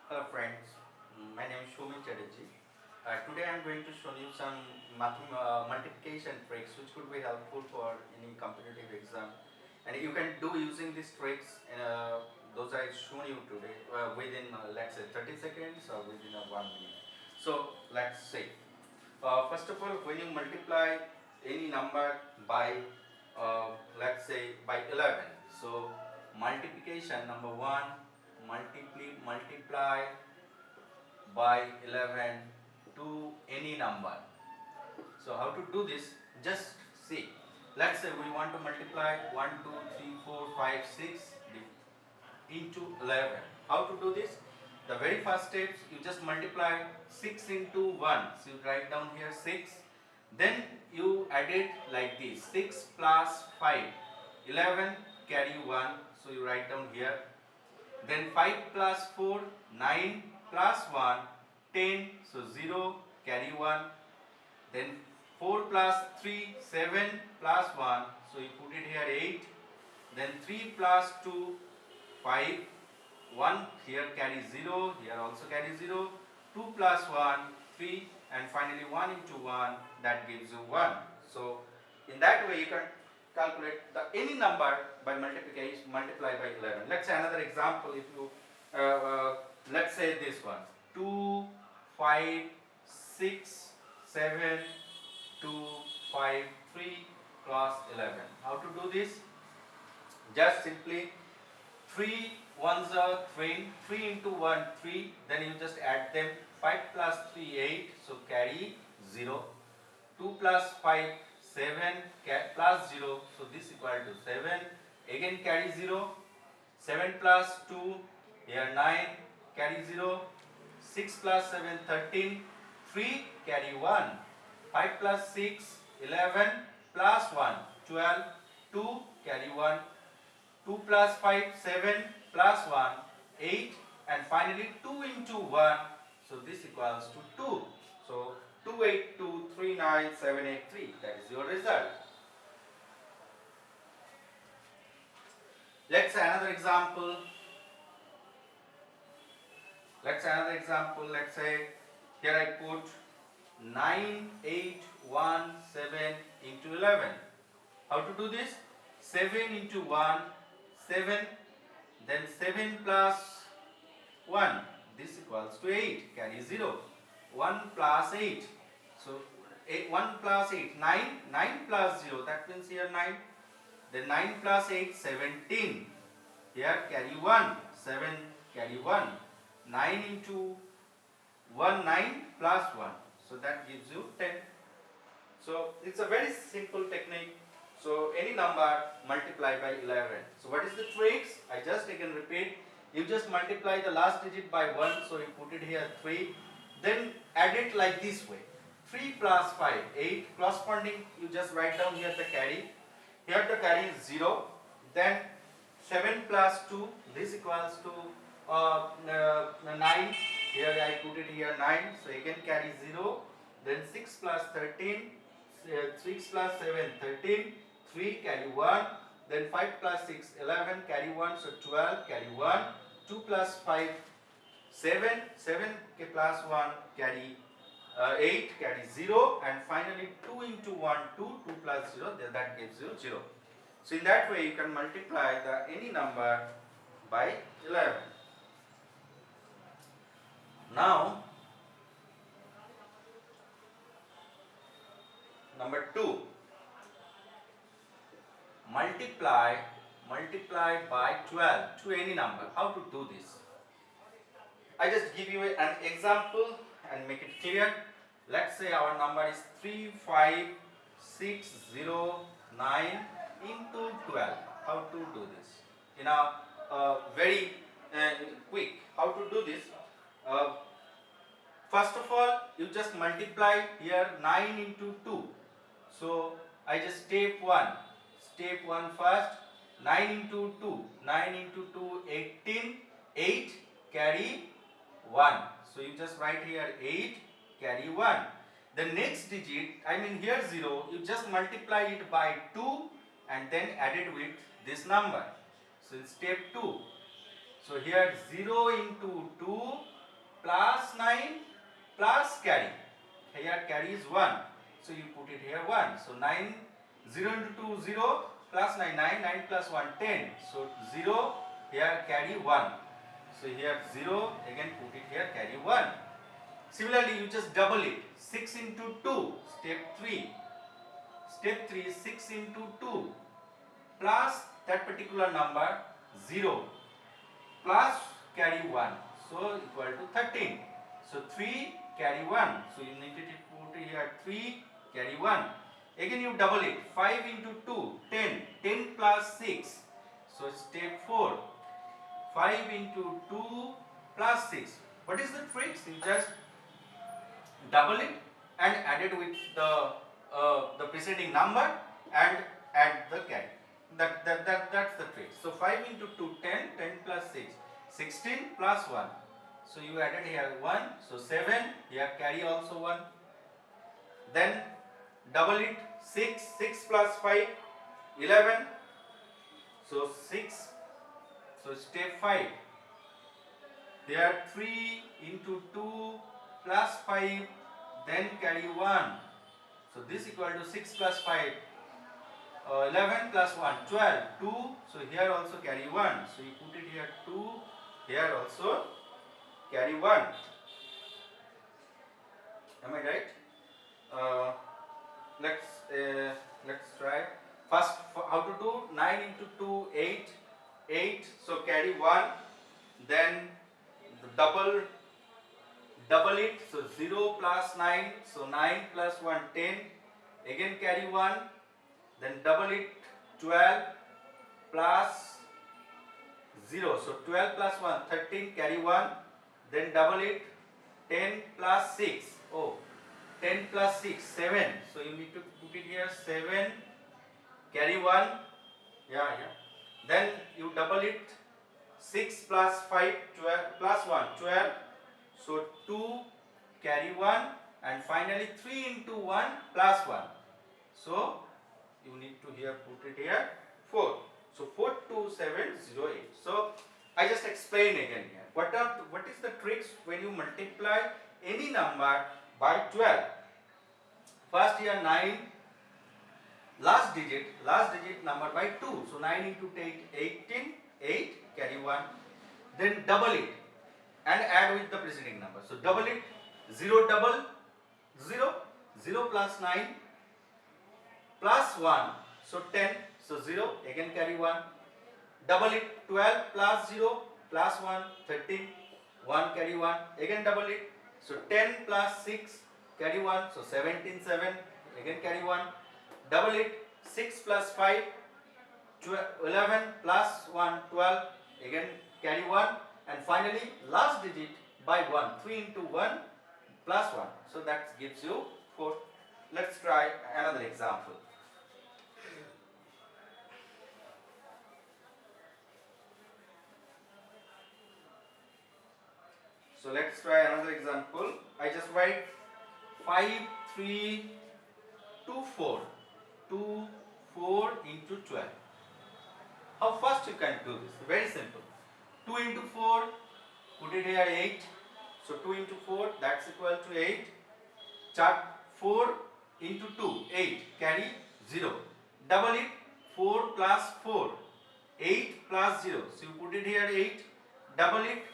Hello friends, my name is Shomi Chatterjee. Today I am going to show you some multiplication tricks which could be helpful for any competitive exam, and you can do using these tricks. Those I shown you today within let's say 30 seconds or within 1 minute. So let's see. First of all, when you multiply any number by let's say by 11, so multiplication number one multiply by 11 to any number. So how to do this? Just see. Let's say we want to multiply 1, 2, 3, 4, 5, 6 into 11. How to do this? The very first steps, you just multiply 6 into 1. So you write down here 6. Then you add it like this. 6 plus 5. 11 carry 1. So you write down here. Then 5 plus 4, 9 plus 1, 10. So 0 carry 1. Then 4 plus 3, 7 plus 1. So you put it here 8. Then 3 plus 2, 5. 1 here carry 0, here also carry 0. 2 plus 1, 3. And finally 1 into 1, that gives you 1. So in that way you can calculate any number by multiplication, multiply by 11. Let's say another example. If you let's say this one, 2, 5, 6, 7, 2, 5, 3 plus 11. How to do this? Just simply 3 ones are 3, 3 into 1 3, then you just add them. 5 plus 3 8, so carry 0. 2 plus 5 7 plus 0, so this equal to 7. Again carry 0. 7 plus 2, here 9, carry 0. 6 plus 7 13, 3 carry 1. 5 plus 6 11 plus 1 12, 2 carry 1. 2 plus 5 7 plus 1 8, and finally 2 into 1, so this equals to 2. So 2823973, that is your result. Let's say another example. Let's say here I put 9817 into 11. How to do this? 7 into 1, 7, then 7 plus 1, this equals to 8, carry 0. 1 plus 8, so 1 plus 8, 9, 9 plus 0, that means here 9. Then 9 plus 8, 17, here carry 1, 7 carry 1. 9 into 1, 9 plus 1, so that gives you 10. So it's a very simple technique. So any number multiply by 11. So what is the tricks? I just again repeat. You just multiply the last digit by 1. So you put it here 3. Then add it like this way. 3 plus 5, 8. Corresponding, you just write down here the carry. Here the carry is 0. Then 7 plus 2. This equals to 9. Here I put it here 9. So again carry 0. Then 6 plus 13. 6 plus 7, 13. 3 carry 1. Then 5 plus 6, 11, carry 1. So 12 carry 1. 2 plus 5, 7. 7 plus 1 carry 8, carry 0. And finally 2 into 1, 2. 2 plus 0, that gives you 0. So in that way you can multiply any number by 11. Now number 2. Multiply by 12 to any number. How to do this? I just give you an example and make it clear. Let's say our number is 35609 into 12. How to do this? In a very quick. How to do this? First of all, you just multiply here 9 into 2. So I just step 1 first. 9 into 2, 9 into 2, 18, 8 carry 1. So you just write here 8 carry 1. The next digit, I mean here 0, you just multiply it by 2 and then add it with this number. So in step 2. So here 0 into 2 plus 9 plus carry. Here carry is 1. So you put it here 1. So 9, 0 into 2, 0 plus 9, 9, 9 plus 1, 10. So 0, here carry 1. So here 0, again put it here, carry 1. Similarly, you just double it. 6 into 2, step 3. Step 3 is 6 into 2 plus that particular number 0 plus carry 1. So equal to 13. So 3 carry 1. So you need to put here 3 carry 1. Again you double it. 5 into 2, 10. 10 plus 6. So step 4. 5 into 2 plus 6. What is the trick? You just double it and add it with the preceding number and add the carry. That's the trick. So 5 into 2, 10. 10 plus 6, 16 plus 1. So you added here 1. So 7. Here carry also 1. Then double it. 6. 6 plus 5, 11. So 6. So step 5. There 3 into 2 plus 5. Then carry 1. So this equal to 6 plus 5. 11 plus 1, 12, 2, so here also carry 1, so you put it here 2, here also carry 1. Am I right? Let's try. First, how to do? 9 into 2, 8, 8, so carry 1, then double it, so 0 plus 9, so 9 plus 1, 10, again carry 1, then double it, 12 plus 0. So 12 plus 1, 13, carry 1. Then double it, 10 plus 6. Oh, 10 plus 6, 7. So you need to put it here, 7, carry 1. Yeah. Then you double it, 6 plus 5, 12 plus 1, 12. So 2, carry 1. And finally 3 into 1 plus 1. So you need to here put it here 4. So 4, 2, 7, 0, 8. So I just explain again here. What is the tricks when you multiply any number by 12? First here 9, last digit number by 2. So 9 into 8, 18, 8, carry 1. Then double it and add with the preceding number. So double it, 0 double 0, 0 plus 9 plus 1, so 10, so 0, again carry 1, double it, 12 plus 0 plus 1, 13, 1 carry 1, again double it, so 10 plus 6 carry 1, so 17, 7, again carry 1, double it, 6 plus 5, 11 plus 1, 12, again carry 1, and finally last digit by 1, 3 into 1 plus 1, so that gives you 4. Let's try another example. So let's try another example. I just write 5, 3, 2, 4. 2, 4 into 12. How fast you can do this? Very simple. 2 into 4, put it here 8. So 2 into 4, that's equal to 8. Chart 4 into 2, 8. Carry 0. Double it, 4 plus 4. 8 plus 0. So you put it here 8. Double it.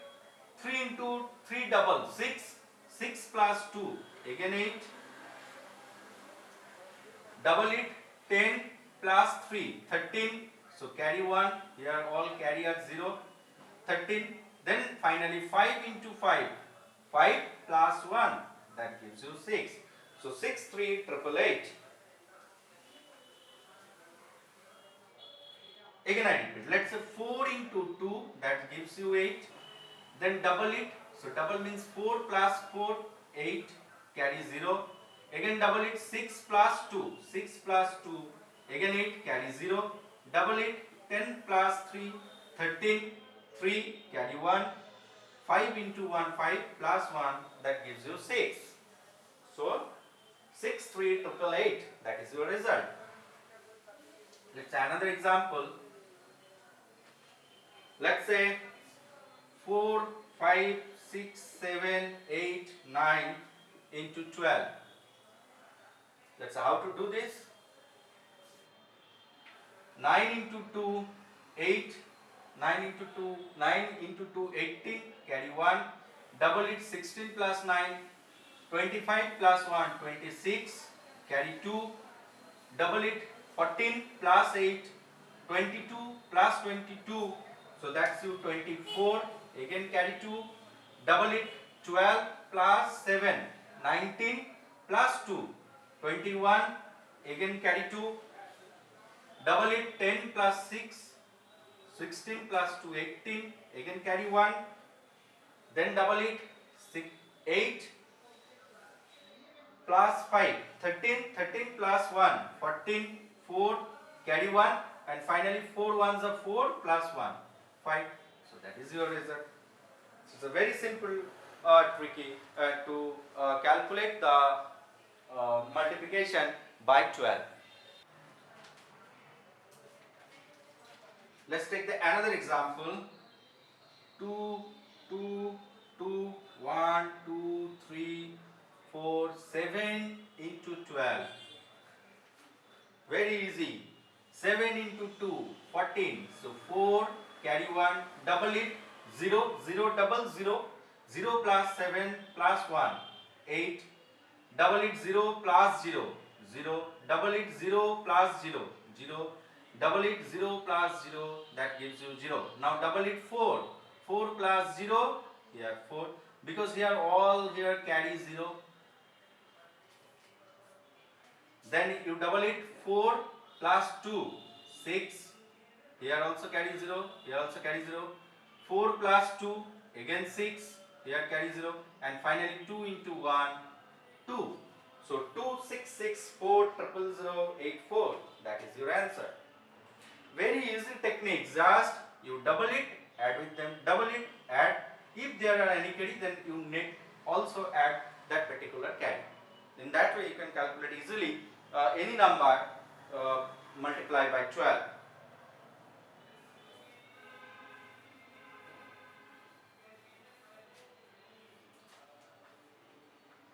3 into 3 double 6, 6 plus 2, again 8, double it, 10 plus 3, 13, so carry 1, here all carry at 0, 13, then finally 5 into 5, 5 plus 1, that gives you 6, so 6, 3, 888. Again I repeat, let's say 4 into 2, that gives you 8. Then double it, so double means 4 plus 4, 8, carry 0. Again double it, 6 plus 2, 6 plus 2, again 8, carry 0. Double it, 10 plus 3, 13, 3, carry 1. 5 into 1, 5 plus 1, that gives you 6. So 6, 3, 888, that is your result. Let's try another example. Let's say 4, 5, 6, 7, 8, 9 into 12. That's how to do this. 9 into 2, 8. 9 into 2, 9 into 2, 18. Carry 1. Double it, 16 plus 9. 25 plus 1, 26. Carry 2. Double it, 14 plus 8. 22 plus 22. So that's you 24. Again carry 2. Double it, 12 plus 7. 19 plus 2. 21. Again carry 2. Double it, 10 plus 6. 16 plus 2, 18. Again carry 1. Then double it, 8 plus 5, 13. 13 plus 1, 14. 4, carry 1. And finally 4 ones are 4 plus 1, 5. So that is your result. So it's a very simple tricky to calculate the multiplication by 12. Let's take another example. 2, 2, 2, 1, 2, 3, 4, 7 into 12. Very easy. 7 into 2, 14. So 4, carry 1, double it, 0, 0, double 0. 0 plus 7 plus 1, 8. Double it, 0 plus 0, 0. Double it, 0 plus 0, 0. Double it, 0 plus 0, that gives you 0. Now double it, 4. 4 plus 0, here 4. Because here all here carry 0. Then you double it, 4 plus 2, 6. Here also carry 0, here also carry 0. 4 plus 2, again 6. Here carry 0. And finally 2 into 1, 2. So 2, 6, 6, 4, 0, 0, 8, 4. That is your answer. Very easy technique. Just you double it, add with them, double it, add. If there are any carry, then you need also add that particular carry. In that way you can calculate easily any number multiply by 12.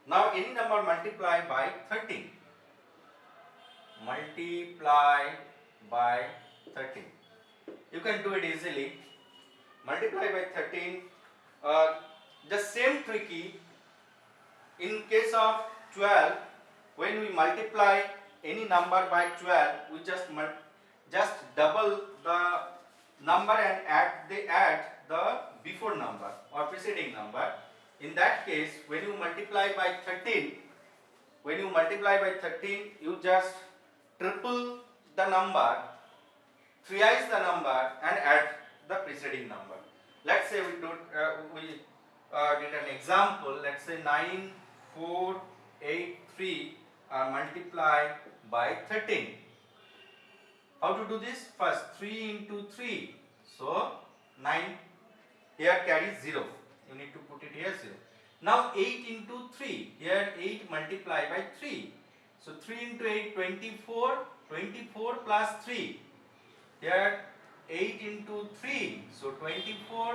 Now any number multiply by 13. Multiply by 13. You can do it easily. Multiply by 13. The same tricky. In case of 12, when we multiply any number by 12, we just double the number and add the before number or preceding number. In that case, when you multiply by 13, you just triple the number, thrice the number, and add the preceding number. Let's say we did an example. Let's say 9, 4, 8, 3 are multiplied by 13. How to do this? First 3 into 3. So 9. Here carries 0. You need to put it here 0. Now 8 into 3. Here 8 multiplied by 3. So 3 into 8, 24. 24 plus 3. Here 8 into 3. So 24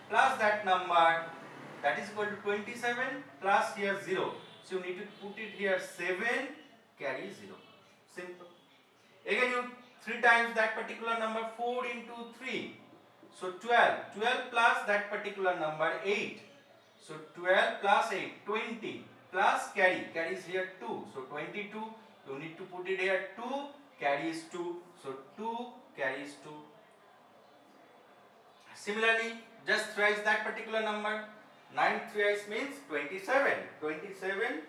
plus that number, that is equal to 27 plus here 0. So you need to put it here 7, carry 0. Simple. Again you 3 times that particular number, 4 into 3. So 12. 12 plus that particular number, 8. So 12 plus 8, 20 plus carries here 2. So 22, you need to put it here 2, carries 2. So 2 carries 2. Similarly, just thrice that particular number. 9 thrice means 27. 27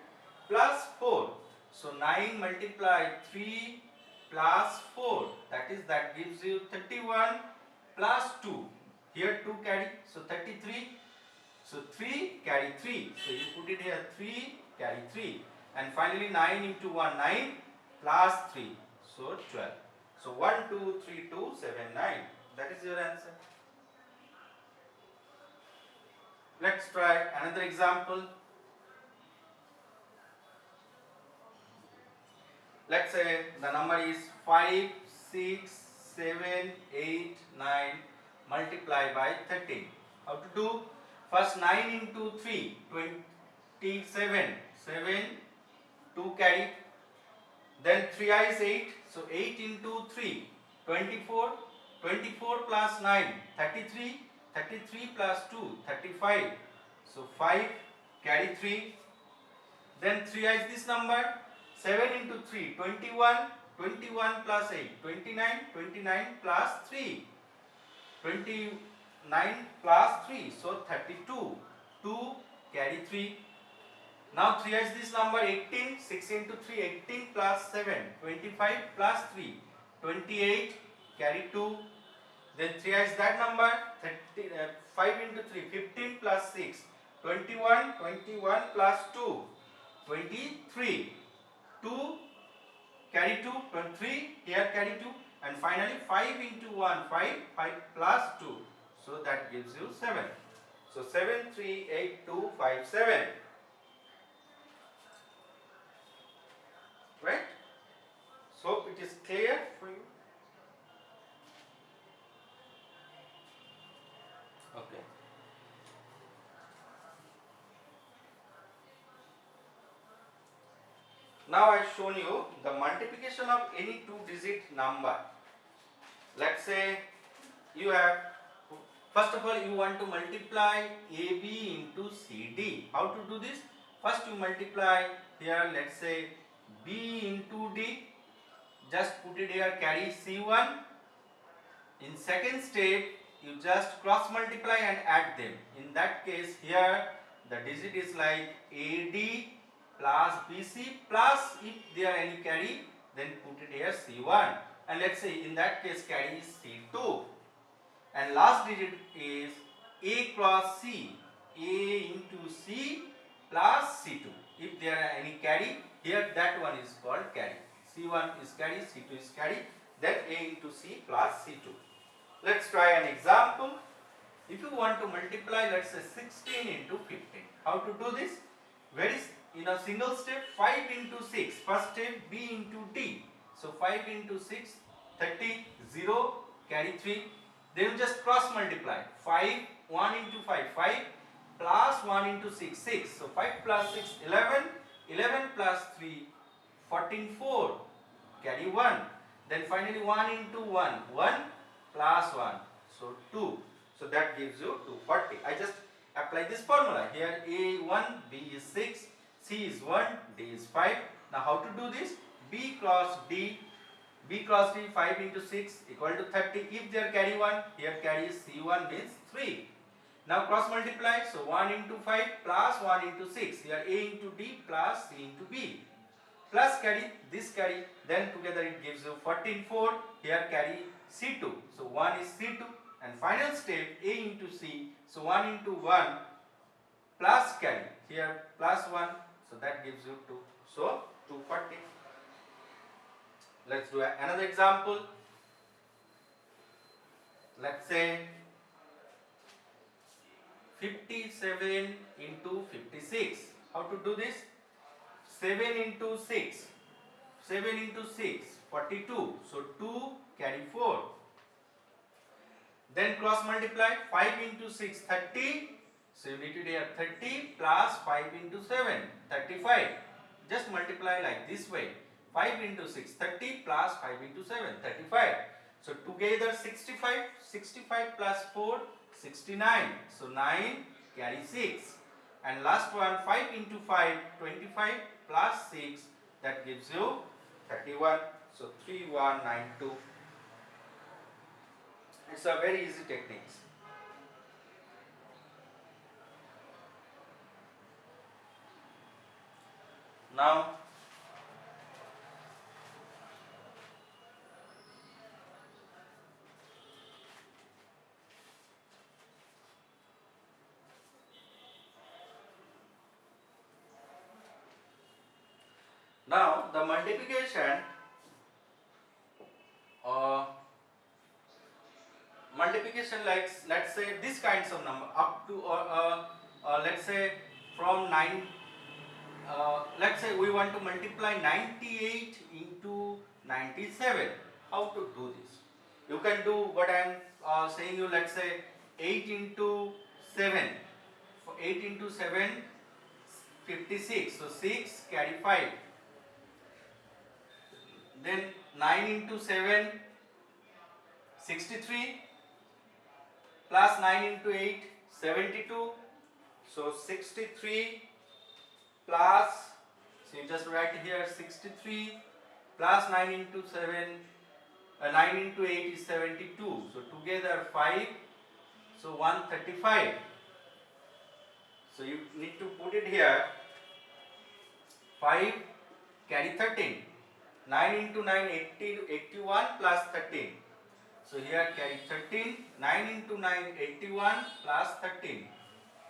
plus 4. So 9 multiplied 3 plus 4. That gives you 31 plus 2. Here 2 carry. So 33. So 3 carry 3. So you put it here 3 carry 3. And finally 9 into 1 9 plus 3. So 12. So 1 2 3 2 7 9. That is your answer. Let's try another example. Let's say the number is 5, 6, 7, 8, 9 multiplied by 13. How to do? First 9 into 3, 27. 7, 2 carry. Then 3 I is 8. So 8 into 3, 24. 24 plus 9, 33. 33 plus 2, 35. So 5 carry 3. Then 3 I is this number. 7 into 3, 21. 21 plus 8, 29. 29 plus 3, 29 plus 3. So 32. 2 carry 3. Now 3 is this number 18. 6 into 3, 18 plus 7, 25 plus 3, 28 carry 2. Then 3 is that number 30, 5 into 3, 15 plus 6, 21. 21 plus 2, 23. 2 carry 2, 23 here carry 2, and finally 5 into 1, 5, 5 plus 2. So that gives you 7. So 7, 3, 8, 2, 5, 7. Right? So it is clear for you? Okay. Now I have shown you the multiplication of any two-digit number. Let's say you have, first of all you want to multiply AB into CD. How to do this? First you multiply here, let's say B into D. Just put it here, carry C1. In second step, you just cross multiply and add them. In that case, here the digit is like AD plus BC plus, if there are any carry, then put it here C1. And let's say in that case carry is C2. And last digit is A cross C. A into C plus C2. If there are any carry, here that one is called carry. C1 is carry, C2 is carry, then A into C plus C2. Let's try an example. If you want to multiply, let's say 16 into 15. How to do this? Very in a single step, 5 into 6. First step, B into D. So 5 into 6, 30, 0, carry 3. Then you just cross multiply. 5, 1 into 5, 5 plus 1 into 6, 6. So 5 plus 6, 11. 11 plus 3, 14, 4. Carry 1. Then finally 1 into 1, 1 plus 1. So 2. So that gives you 240. I just apply this formula. Here A1, B is 6, C is 1, D is 5. Now how to do this? B cross D. B cross D, 5 into 6 equal to 30. If there carry 1, here carry C1 means 3. Now cross multiply. So 1 into 5 plus 1 into 6. Here A into D plus C into B. Plus carry, this carry, then together it gives you 14, 4. Here carry C2. So 1 is C2. And final step A into C. So 1 into 1 plus carry. Here plus 1. So that gives you 2. So 240. Let's do another example. Let's say 57 into 56. How to do this? 7 into 6. 7 into 6, 42. So 2 carry 4. Then cross multiply. 5 into 6, 30. So you need to do 30 plus 5 into 7, 35. Just multiply like this way. 5 into 6, 30 plus 5 into 7, 35. So together 65. 65 plus 4, 69. So 9 carry 6. And last one, 5 into 5, 25 plus 6. That gives you 31. So 3192. It's a very easy techniques. Now the multiplication like, let's say this kinds of number up to let's say from 9, let's say we want to multiply 98 into 97. How to do this? You can do what I am saying you, let's say 8 into 7. 8 into 7, 56. So 6 carry 5. Then 9 into 7, 63. Plus 9 into 8, 72. So 63 plus, so you just write here 63 plus 9 into 7, 9 into 8 is 72. So together 5, so 135. So you need to put it here. 5 carry 13. 9 into 9, 80, 81 plus 13. So here carry 13. 9 into 9, 81 plus 13.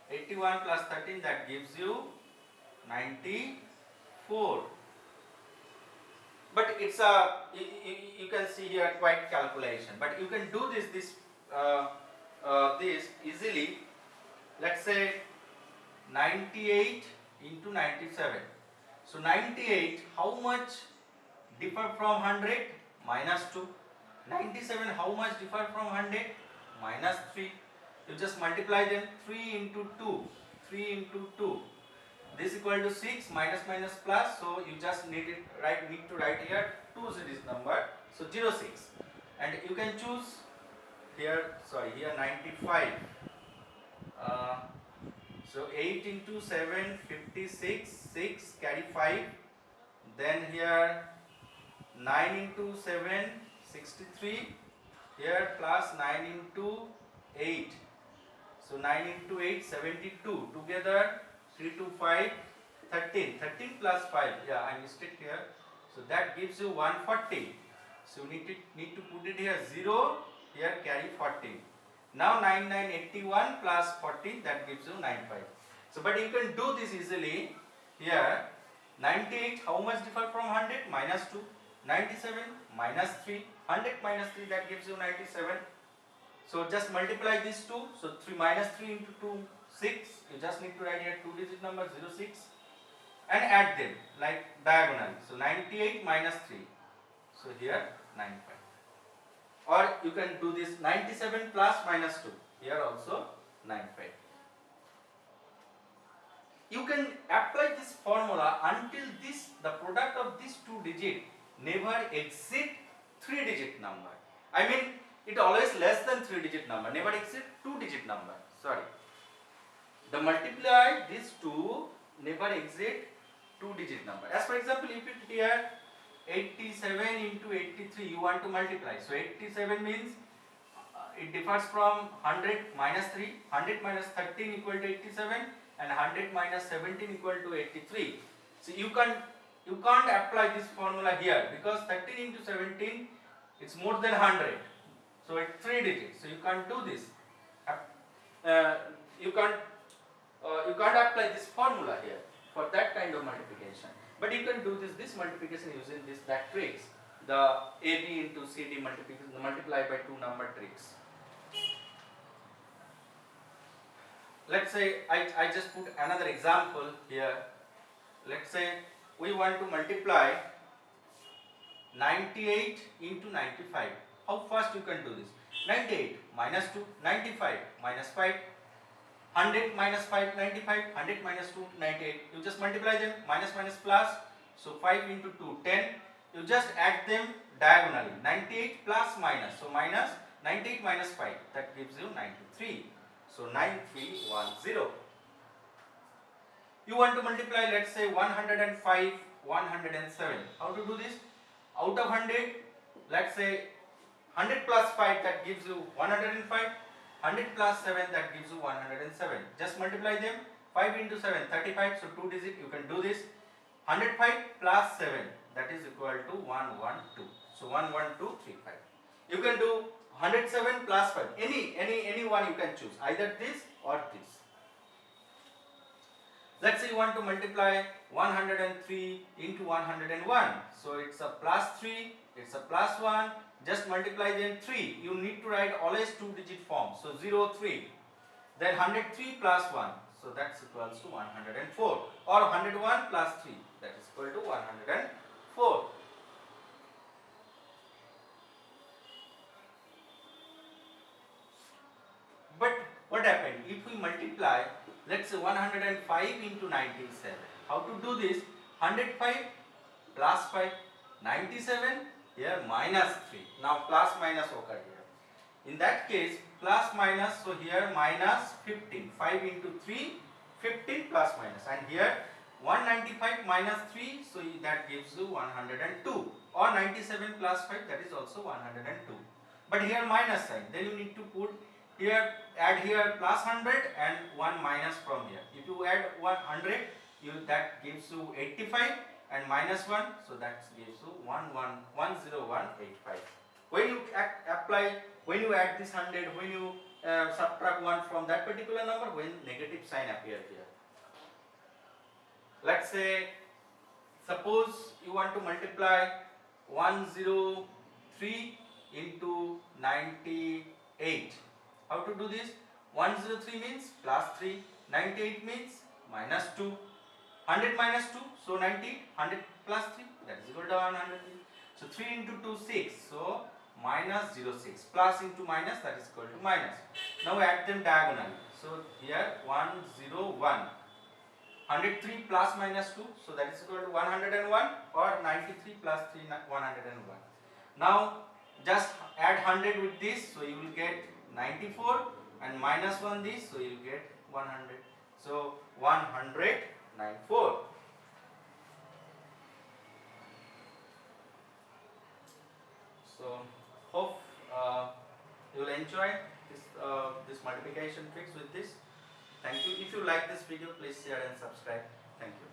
81 plus 13, that gives you 94. But it's a, you can see here quite calculation. But you can do this easily. Let's say 98 into 97. So 98, how much differ from 100? Minus 2. 97, how much differ from 100? Minus 3. You just multiply them. 3 into 2. 3 into 2. This equal to 6, minus minus plus. So you just need to write here 2 series number. So 06. And you can choose here, here 95. So 8 into 7, 56. 6 carry 5. Then here 9 into 7, 63. Here plus 9 into 8. So 9 into 8, 72. Together 3 to 5, 13. 13 plus 5. Yeah, I mistake here. So that gives you 140. So you need to put it here 0. Here carry 14. Now 9981 plus 14, that gives you 95. So but you can do this easily. Here 98, how much differ from 100? Minus 2. 97 minus 3. 100 minus 3, that gives you 97. So just multiply these two. So 3 minus 3 into 2, 6. You just need to write here 2-digit number 06 and add them like diagonally. So 98 minus 3. So here 95. Or you can do this 97 plus minus 2. Here also 95. You can apply this formula until the product of these 2 digit never exceed 3-digit number. I mean, it always less than 3-digit number, never exceed 2-digit number. Sorry. The multiply these two never exceed 2-digit number. As for example, if it here 87 into 83, you want to multiply. So 87 means it differs from 100 minus 3, 100 minus 13 equal to 87, and 100 minus 17 equal to 83. So you can't apply this formula here because 13 into 17, it's more than 100. So it's 3 digits. So you can't do this. You can't apply this formula here for that kind of multiplication. But you can do this multiplication using that tricks. The AB into CD multiplication, multiply by 2 number tricks. Let's say I just put another example here. Let's say we want to multiply 98 into 95. How fast you can do this? 98 minus 2, 95 minus 5, 100 minus 5, 95, 100 minus 2, 98. You just multiply them, minus minus plus. So 5 into 2, 10. You just add them diagonally. 98 plus minus. So minus 98 minus 5. That gives you 93. So 9310. You want to multiply, let's say 105, 107. How to do this? Out of 100, let's say 100 plus 5, that gives you 105. 100 plus 7, that gives you 107. Just multiply them. 5 into 7, 35. So 2 digit, you can do this. 105 plus 7, that is equal to 112. So 11235. You can do 107 plus 5. Any one you can choose. Either this or this. Let's say you want to multiply 103 into 101. So it's a plus 3, it's a plus 1. Just multiply them 3. You need to write always 2-digit form. So 0, 3. Then 103 plus 1. So that's equals to 104. Or 101 plus 3. That is equal to 104. But what happened? If we multiply Let's say 105 into 97. How to do this? 105 plus 5, 97 here minus 3. Now plus minus occur here. In that case plus minus, so here minus 15. 5 into 3, 15 plus minus, and here 195 minus 3, so that gives you 102, or 97 plus 5, that is also 102. But here minus sign, then you need to put here, add here plus 100 and 1 minus from here. If you add 100, that gives you 85, and minus 1, so that gives you 10185. When you when you add this 100, when you subtract 1 from that particular number, when negative sign appear here. Let's say, suppose you want to multiply 103 into 98. How to do this? 103 means plus 3, 98 means minus 2, 100 minus 2, so 90, 100 plus 3, that is equal to 100. So 3 into 2, 6, so minus 06, plus into minus, that is equal to minus. Now add them diagonally. So here 101, 103 plus minus 2, so that is equal to 101, or 93 plus 3, 101. Now just add 100 with this, so you will get 94, and minus 1 this, so you will get 100. So 194. So hope you will enjoy this multiplication tricks with this. Thank you. If you like this video, please share and subscribe. Thank you.